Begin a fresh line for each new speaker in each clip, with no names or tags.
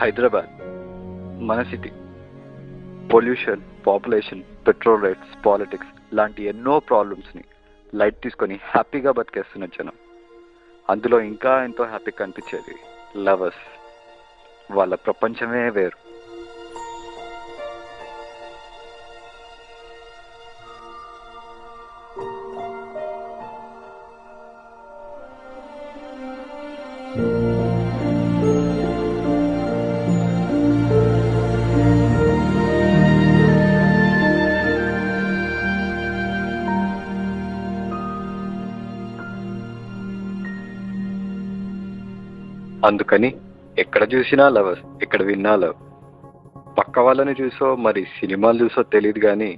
హైదరాబాద్ మన city pollution, population, petrol rates, politics లాంటి ఎన్నో ప్రాబ్లమ్స్ని లైట్ తీసుకొని హ్యాపీగా బతికేస్తున్న జనం. అందులో ఇంకా ఎంతో హ్యాపీ కనిపించేది లవర్స్. వాళ్ళ ప్రపంచమే వేరు. అందుకని ఎక్కడ చూసినా లవర్స్, ఎక్కడ విన్నా లవ్. పక్క వాళ్ళని చూసో మరి సినిమాలు చూసో తెలియదు కానీ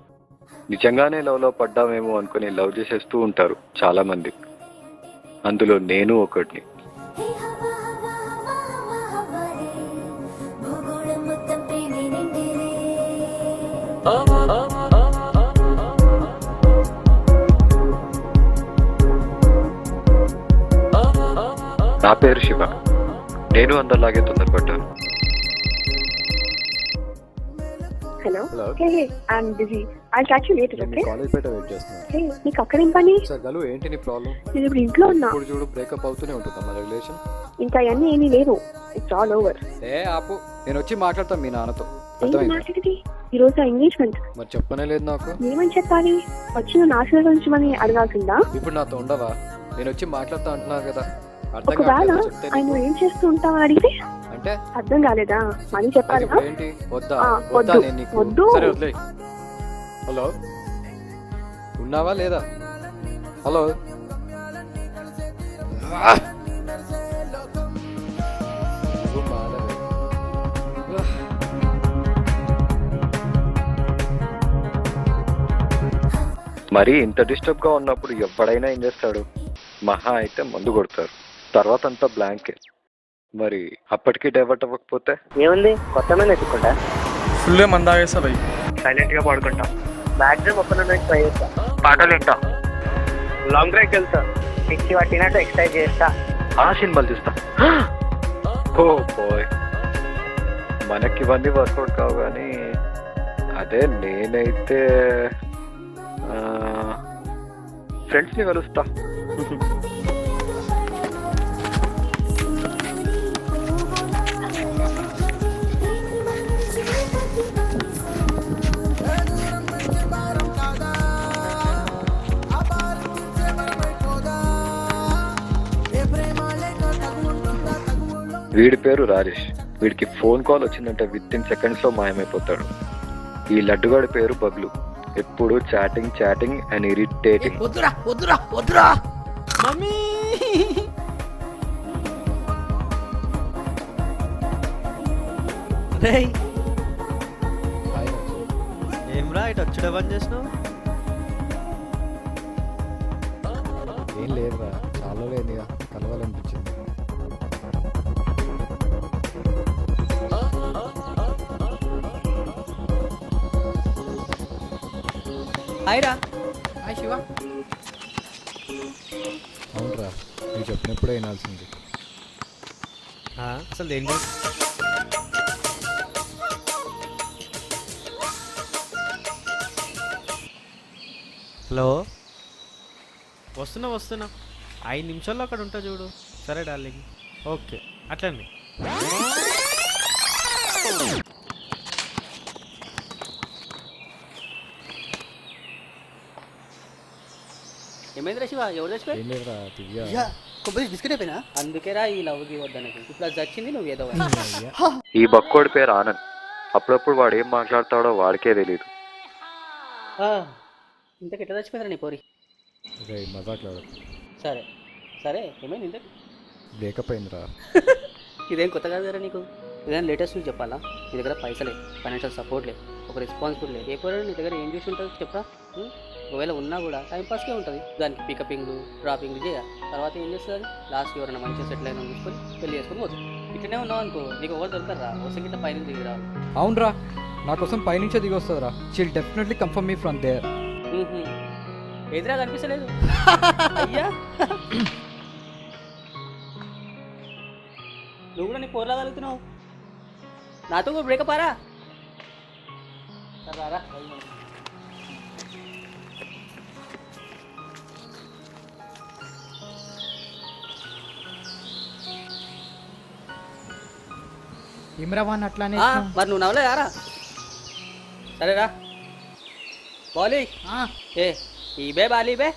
నిజంగానే లవ్లో పడ్డామేమో అనుకుని లవ్ చేసేస్తూ ఉంటారు చాలా మంది. అందులో నేను ఒకటిని. నా పేరు శివ. నేను అందరిలాగే తొందరపడ్డాను.
Hello. Hey I am busy. I'll catch you later. Okay.
College బయట వెయిట్ చేస్తున్నా.
హే నీకు అక్కడ ఏం పని?
గలు ఏంటి నీ ప్రాబ్లం?
నేను ఇప్పుడు ఇంట్లో ఉన్నా.
ఇప్పుడు చూడు బ్రేకప్ అవుతూనే ఉంటుంది మన రిలేషన్.
ఇంకా అన్నీ ఏమీ లేవు. It's all over.
ఆపు, నేను వచ్చి మాట్లాడతాను మీ నాన్నతో.
మాట్లాడేది ఈ రోజు ఎంగేజ్మెంట్.
మరి చెప్పనే లేదు నాకు.
ఏమని చెప్పాలి? వచ్చి నువ్వు ఆశీర్వదించమని అడగాల్సిందా?
ఇప్పుడు నాతో ఉండవా? నేను వచ్చి మాట్లాడతా అంటున్నాను కదా.
ఒకవేళ ఆయన ఏం చేస్తూ ఉంటావా అడిగితే
అంటే
అర్థం కాలేదా? మళ్ళీ చెప్పాలి.
ఏంటి? వద్దా?
వద్దు.
సరే వదిలే. హలో, ఉన్నావా లేదా? హలో.
మరి ఇంత డిస్టర్బ్గా ఉన్నప్పుడు ఎవడైనా ఏం చేస్తాడు? మహా అయితే మందు కొడతారు, తర్వాత అంతా బ్లాంకే. మరి అప్పటికి డైవర్ట్ అవ్వకపోతే
ఏముంది? కొత్త మంది ఎత్తుకుంటా,
ఫుల్గా మంది తాగేస్తా భయ్,
సైలెంట్గా పడుకుంటా, మ్యాక్సిమం ఒక్క ట్రై చేస్తా, పాటలు వింటా, లాంగ్ డ్రైవ్కి వెళ్తా, పిచ్చి పట్టినట్టు ఎక్సర్సైజ్ చేస్తా,
ఆ సినిమాలు చూస్తా. ఓ బాయ్, మనకి ఇవన్నీ వర్కౌట్ కావు కానీ అదే నేనైతే ఫ్రెండ్స్ని కలుస్తా. వీడి పేరు రాజేష్. వీడికి ఫోన్ కాల్ వచ్చిందంటే విత్ ఇన్ సెకండ్స్లో మాయమైపోతాడు. ఈ లడ్డుగాడి పేరు బబ్లు. ఎప్పుడు చాటింగ్ చాటింగ్ అండ్ ఇరిటేటింగ్.
ఏమ్రా ఇటు వచ్చుడే బంద్ చేసినావు?
ఏం లేదురా, చాలా లేదు కలవాలనిపించింది.
హాయ్రా. హాయ్ శివ.
అవునరా, నువ్వు చెప్పినప్పుడే వినాల్సింది.
అసలు ఏంటి? హలో, వస్తున్నా 5 నిమిషాల్లో అక్కడ ఉంటా చూడు. సరే డార్లింగ్, ఓకే అట్లండి.
ఏమైందిరా శివ? ఎవరు చచ్చిపోయి?
ఏం లేదురా, దివ్య.
కొబ్బరి బిస్కెట్ అయిపోయినా? అందుకేరా ఈ లవ్కి వద్దనకి. ఇప్పుడు అది చచ్చింది, నువ్వు ఏదో.
ఈ బక్కోడి పేరు ఆనంద్. అప్పుడప్పుడు వాడు ఏం మాట్లాడతాడో వాడికే తెలియదు.
ఇంతకు ఎట్లా చచ్చిపోయిందిరా నీ పోరి?
మజాక్లాడు.
సరే ఏమైంది? ఇంతకు
బ్రేకప్ అయిందిరా.
ఇదేం కొత్త కాదు కదా నీకు. ఇదేం లేటెస్ట్ న్యూస్ చెప్పాలా? నీ దగ్గర పైసలే, ఫైనాన్షియల్ సపోర్ట్ లేదు, ఒక రెస్పాన్సిబిలిటీ లేదు. ఏ పోరాడు నీ దగ్గర ఏం చూసి ఉంటుంది చెప్పరా? ఒకవేళ ఉన్నా కూడా టైంపాస్కే ఉంటుంది. దానికి పికపింగ్లు డ్రాపింగ్లు చేయాలి. తర్వాత ఏం చేస్తుంది? లాస్ట్ ఎవరైనా మంచిగా సెటిల్ అయినా చూసుకొని పెళ్లి చేసుకొని పోతుంది. ఇట్లనే ఉన్నావు అనుకో, నీకు ఎవరు దొరుకుతారా? వస్తే గిట్ల పైన దిగి రావాలి.
అవునరా, నా కోసం పైనుంచే దిగి వస్తుందిరా. She'll definitely confirm me from there.
ఎదురా కనిపిస్తలేదు అయ్యా. నువ్వు కూడా నీ పోర్లా కలుగుతున్నావు. నాతో కూడా బ్రేకప్ ఆరా రారా
ఇమ్రావాన్ అట్లానే
మరి నువ్వు నవ్వలేదారా సరేరా బాలీ ఏ ఈ బే బాలీ బే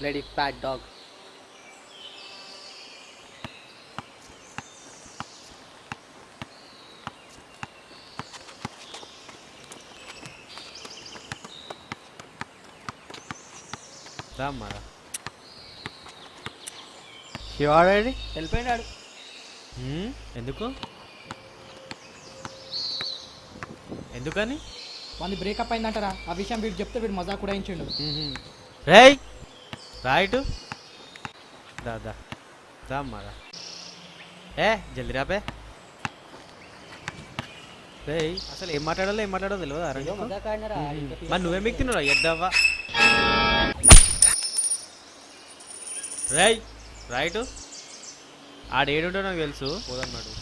రెడీ ఫ్యాట్ డాగ్
రామ్మారా శివాడాడి
వెళ్ళిపోయినాడు
ఎందుకు ఎందుకని
వాడి బ్రేకప్ అయిందంటారా ఆ విషయం వీడు చెప్తే వీడు మజా కూడా ఇచ్చిండు.
రేయ్ రైట్ దాదా రామ్మారా ఏ జల్దీ రాపే రేయ్ అసలు ఏం మాట్లాడాలో తెలియదు అరే
మజాక్ ఆడినారా
మరి నువ్వేం మిక్తిన్నావు ఎద్దవ్వా రేయ్ రైట్ ఆడేడుంటో నాకు తెలుసు పోదన్నాడు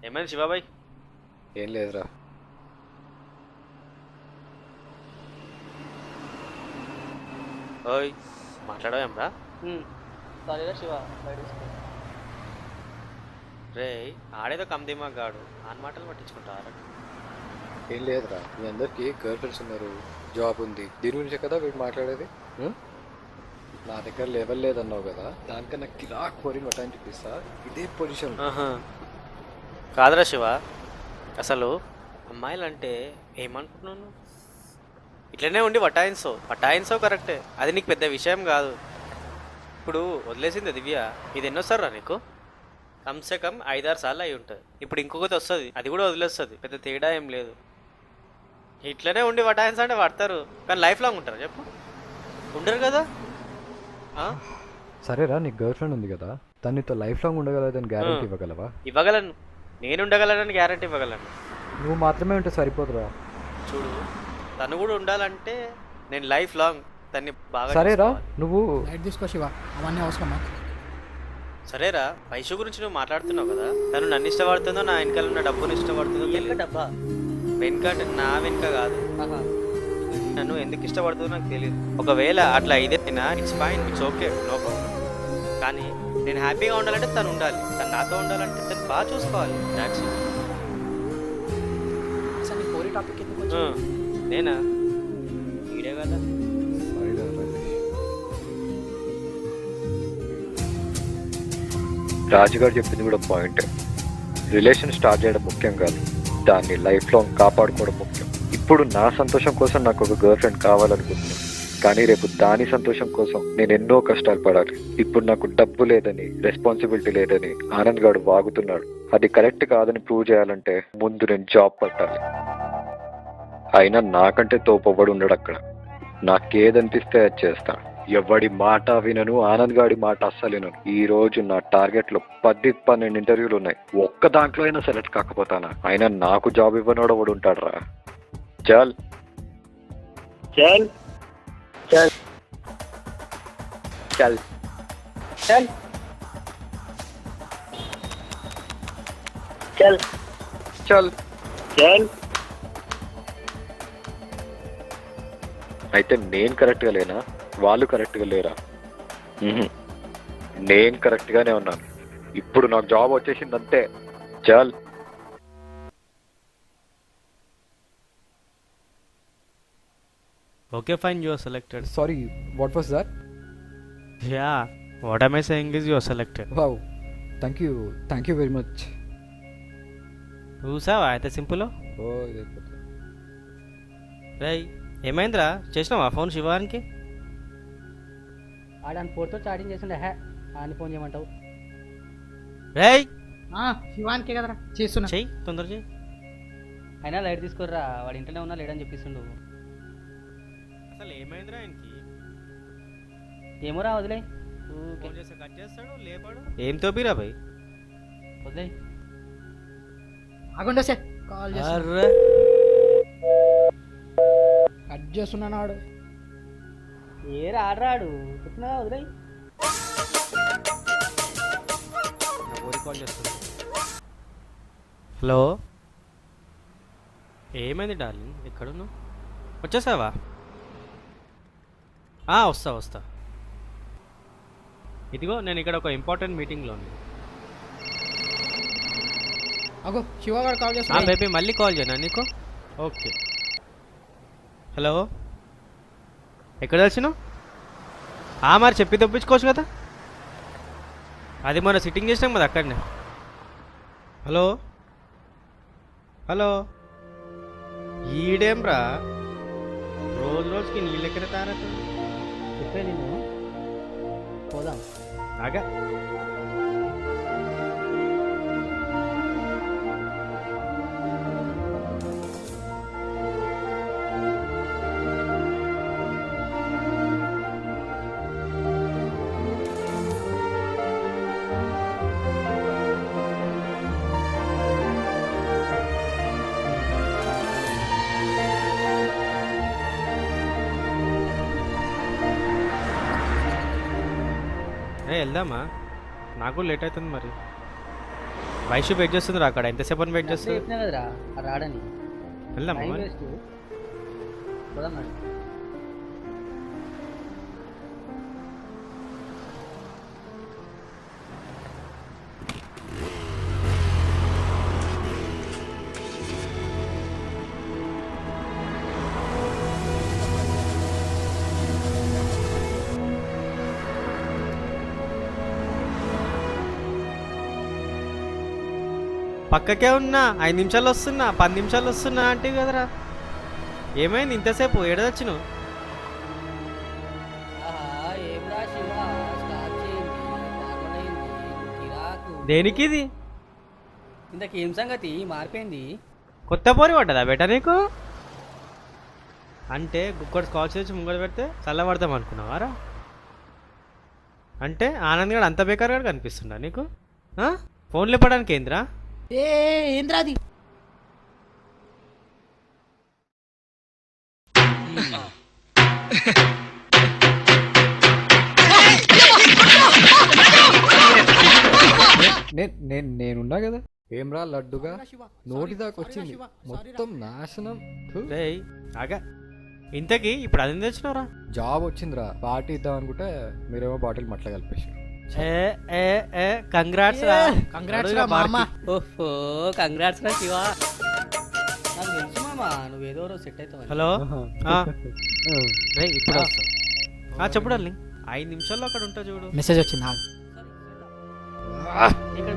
ఏమైంది శివాబాయ్
ఏం లేదురా.
ఓయ్ మాట్లాడవేం రా
సారీరా శివ
రే ఆడేదో కమ్దిమా గాడు ఆన్ మాటలు పట్టించుకుంటారా
ఏం లేదురా, మీ అందరికి గర్ల్ ఫ్రెండ్స్ ఉన్నారు, జాబ్ ఉంది, దీని గురించే కదా వీడు మాట్లాడేది. నా దగ్గర లెవెల్ లేదన్నావు కదా, దానికన్నా కిరాక్ కోరిన వటాన్ని చూపిస్తా, ఇదే పొజిషన్.
కాదురా శివ, అసలు అమ్మాయిలు అంటే ఏమనుకుంటున్నాను, ఇట్లనే ఉండి వటాయిన్సో కరెక్టే, అది నీకు పెద్ద విషయం కాదు. ఇప్పుడు వదిలేసింది దివ్య, ఇది ఎన్నోసారి రా నీకు, కమ్సే కమ్ 5-6 సార్లు అయి ఉంటుంది. ఇప్పుడు ఇంకొకటి వస్తుంది, అది కూడా వదిలేస్తుంది, పెద్ద తేడా ఏం లేదు. ఇట్లనే ఉండి వటాయిన్స్ అంటే పడతారు, కానీ లైఫ్ లాంగ్ ఉంటారు చెప్పు, ఉండరు కదా.
సరేరా, నీకు గర్ల్ ఫ్రెండ్ ఉంది కదా, తనతో లైఫ్ లాంగ్ ఉండగలదని గ్యారెంటీ ఇవ్వగలవా?
ఇవ్వగలను, నేను ఉండగలనని గ్యారెంటీ ఇవ్వగలను.
నువ్వు మాత్రమే ఉంటే సరిపోదురా.
చూడు, తను కూడా ఉండాలంటే నేను లైఫ్ లాంగ్ తన్ని బాగా.
సరేరా, నువ్వు
లైట్ తీసుకో శివ, అవన్నీ అవసరమా?
సరేరా, వైషు గురించి నువ్వు మాట్లాడుతున్నావు కదా, తను నన్ను ఇష్టపడుతుందో నా వెనకాల ఉన్న డబ్బుని ఇష్టపడుతుందో తెలియదు.
డబ్బా
వెనుక నా వెనుక కాదు, నన్ను ఎందుకు ఇష్టపడుతుందో నాకు తెలియదు. ఒకవేళ అట్లా ఇదేనా it's fine, it's okay, no problem. కానీ నేను హ్యాపీగా ఉండాలంటే తను ఉండాలి, తను నాతో ఉండాలంటే తను బాగా చూసుకోవాలి. That's it.
అసలు కోరి టాపిక్ ఎందుకు?
నేనా వీడే కదా.
రాజుగారు చెప్పింది కూడా పాయింట్. రిలేషన్ స్టార్ట్ చేయడం ముఖ్యం కాదు, దాన్ని లైఫ్ లాంగ్ కాపాడుకోవడం ముఖ్యం. ఇప్పుడు నా సంతోషం కోసం నాకు ఒక గర్ల్ ఫ్రెండ్ కావాలనుకుంటున్నాను, కానీ రేపు దాని సంతోషం కోసం నేను ఎన్నో కష్టాలు పడాలి. ఇప్పుడు నాకు డబ్బు లేదని, రెస్పాన్సిబిలిటీ లేదని ఆనంద్ గారు వాగుతున్నాడు. అది కరెక్ట్ కాదని ప్రూవ్ చేయాలంటే ముందు నేను జాబ్ పట్టాలి. అయినా నాకంటే తోపవ్వడు ఉండడు అక్కడ. నాకేదనిపిస్తే అది చేస్తాను. ఎవడి మాట వినను, ఆనంద్ గాడి మాట అస్సలు వినను. ఈ రోజు నా టార్గెట్ లో 10-12 ఇంటర్వ్యూలు ఉన్నాయి, ఒక్క దాంట్లో అయినా సెలెక్ట్ కాకపోతానా? అయినా నాకు జాబ్ ఇవ్వనోడు ఎవడు ఉంటాడు రా. చల్ చల్ చల్ చల్ చల్ చల్ చల్ చల్. అయితే నేను కరెక్ట్గా లేనా, వాళ్ళు కరెక్ట్గా లేరా? నేను కరెక్ట్గానే ఉన్నాను. ఇప్పుడు నాకు జాబ్ వచ్చేసింది అంతే. చల్.
Okay, fine, you are selected.
Sorry, what was that?
Yeah, what am I saying is you are selected.
Wow, thank you very much.
చూసావా అయితే సింపుల్. రేయ్ ఏమైందిరా, చేసినావా ఫోన్ శివానికి?
ఆడని పోర్తో చాటింగ్ చేసిండే హే అని ఫోన్ చేయమంటావు?
రేయ్
శివానికే కదరా చేస్తున్నా,
చెయ్యి తొందర చెయ్యి.
అయినా లైట్ తీసుకోర్రా, వాడు ఇంట్లోనే ఉన్నా లేడని చెప్పిస్తుండు.
అసలు ఏమైందిరా ఆయనకి?
ఏమోరా వదిలే,
ఫోన్ చేస్తే కట్ చేస్తాడు, లేపాడు. ఏం తోపిరా భయ్?
వదిలే
ఆగుండా సార్, కాల్ చేస్తా.
అర్రే
కట్ చేస్తున్నాడు.
ఏరా ఆడరాడు చెప్తున్నా, వదిలే.
పోరి కాల్ చేస్తుంది. హలో, ఏమైంది డార్లింగ్, ఎక్కడున్నావు? వచ్చేసావా? వస్తా. ఇదిగో నేను ఇక్కడ ఒక ఇంపార్టెంట్ మీటింగ్లో ఉంది.
అగో శివగాడు కాల్ చేస్తా.
బేబీ మళ్ళీ కాల్ చేయనా నీకు? ఓకే. హలో, ఎక్కడ వచ్చినావు? మరి చెప్పి తప్పించుకోవచ్చు కదా, అది మన సిట్టింగ్ చేసినాం కదా అక్కడనే. హలో ఈడేం రా రోజుకి నీళ్ళెక్కడ తారదు.
చెప్పే నేను పోదాం.
ఆగా, వెళ్దామా? నాకు లేట్ అవుతుంది మరి. వైషు వెయిట్ చేస్తుంది రా అక్కడ. ఎంతసేపు అని వెయిట్ చేస్తుంది?
చెప్పినా కదరా రాడని.
వెళ్దామా
టైం
మరి?
వేస్ట్. పోదాం మరి.
పక్కకే ఉన్నా, 5 నిమిషాలు వస్తున్నా, 10 నిమిషాలు వస్తున్నా అంటే కదరా. ఏమైంది ఇంతసేపు? ఏడదొచ్చినావు?
ఏమ్రా శివ, స్టార్ట్ చేయండి. నార్మల్ అయింది, కిరాకు.
దేనికి ఇది?
ఇంతకేం సంగతి మారిపోయింది?
కొత్త పోరి పడ్డదా బేటా నీకు? అంటే గుక్కడు స్కాచ్ తెచ్చి ముంగడు పెడితే చల్లబడతాం అనుకున్నావారా? అంటే ఆనంద్ గడు అంత బేకార్గా కనిపిస్తుందా నీకు? ఫోన్లు ఇవ్వడానికి ఏందిరా?
ఏంద్రా అది?
నేనున్నా కదా. ఏమ్రా లడ్డుగా నోటి దాకా వచ్చింది, మొత్తం నాశనం.
రేయ్ ఆగా, ఇంతకీ ఇప్పుడు అది తెచ్చినావురా?
జాబ్ వచ్చిందిరా, పార్టీ ఇద్దాం అనుకుంటే మీరేమో బాటిల్ మట్ల కలిపేసారు.
కంగ్రాట్స్ రా.
కంగ్రాట్స్ రా మామ. ఓహో కంగ్రాట్స్ రా శివ. నాకు తెలుసు మామ, నువ్వేదో రోజు సెట్ అవుతావు.
హలో, రేయ్ ఇప్పుడు వస్తా. చెప్పు డార్లింగ్. 5 నిమిషాల్లో అక్కడ ఉంటా చూడు.
మెసేజ్ వచ్చింది. ఇక్కడ